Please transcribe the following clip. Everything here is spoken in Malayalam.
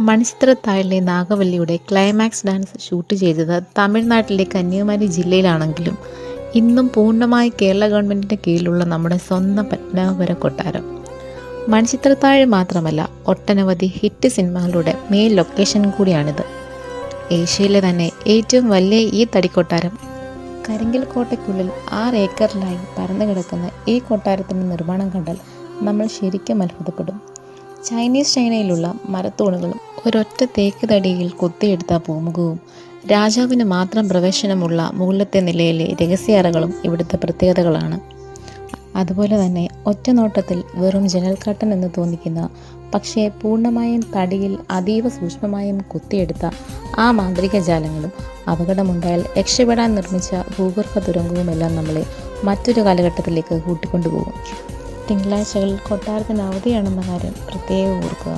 മണിച്ചിത്രത്താഴിലെ നാഗവല്ലിയുടെ ക്ലൈമാക്സ് ഡാൻസ് ഷൂട്ട് ചെയ്തത് തമിഴ്നാട്ടിലെ കന്യാകുമാരി ജില്ലയിലാണെങ്കിലും ഇന്നും പൂർണ്ണമായി കേരള ഗവൺമെൻറ്റിൻ്റെ കീഴിലുള്ള നമ്മുടെ സ്വന്തം പത്മനാഭപുര കൊട്ടാരം. മണിച്ചിത്രത്താഴ് മാത്രമല്ല, ഒട്ടനവധി ഹിറ്റ് സിനിമകളുടെ മെയിൻ ലൊക്കേഷൻ കൂടിയാണിത്. ഏഷ്യയിലെ തന്നെ ഏറ്റവും വലിയ ഈ തടിക്കൊട്ടാരം കരിങ്കൽ കോട്ടയ്ക്കുള്ളിൽ 6 ഏക്കറിലായി പരന്നു കിടക്കുന്ന ഈ കൊട്ടാരത്തിൻ്റെ നിർമ്മാണം കണ്ടാൽ നമ്മൾ ശരിക്കും അത്ഭുതപ്പെടും. ചൈനയിലുള്ള മരത്തൂണുകളും ഒരൊറ്റ തേക്ക് തടിയിൽ കൊത്തിയെടുത്ത പൂമുഖവും രാജാവിന് മാത്രം പ്രവേശനമുള്ള മുകളിലത്തെ നിലയിലെ രഹസ്യറകളും ഇവിടുത്തെ പ്രത്യേകതകളാണ്. അതുപോലെ തന്നെ ഒറ്റ നോട്ടത്തിൽ വെറും ജനൽക്കാട്ടൻ എന്ന് തോന്നിക്കുന്ന, പക്ഷേ പൂർണ്ണമായും തടിയിൽ അതീവ സൂക്ഷ്മമായും കൊത്തിയെടുത്ത ആ മാന്ത്രിക ജാലങ്ങളും അപകടമുണ്ടായാൽ രക്ഷപ്പെടാൻ നിർമ്മിച്ച ഭൂഗർഭ തുരങ്കവുമെല്ലാം നമ്മളെ മറ്റൊരു കാലഘട്ടത്തിലേക്ക് കൂട്ടിക്കൊണ്ടുപോകും. തിങ്കളാഴ്ചകളിൽ കൊട്ടാരത്തിന് അവധിയാണെന്ന കാര്യം പ്രത്യേകം ഓർക്കുക.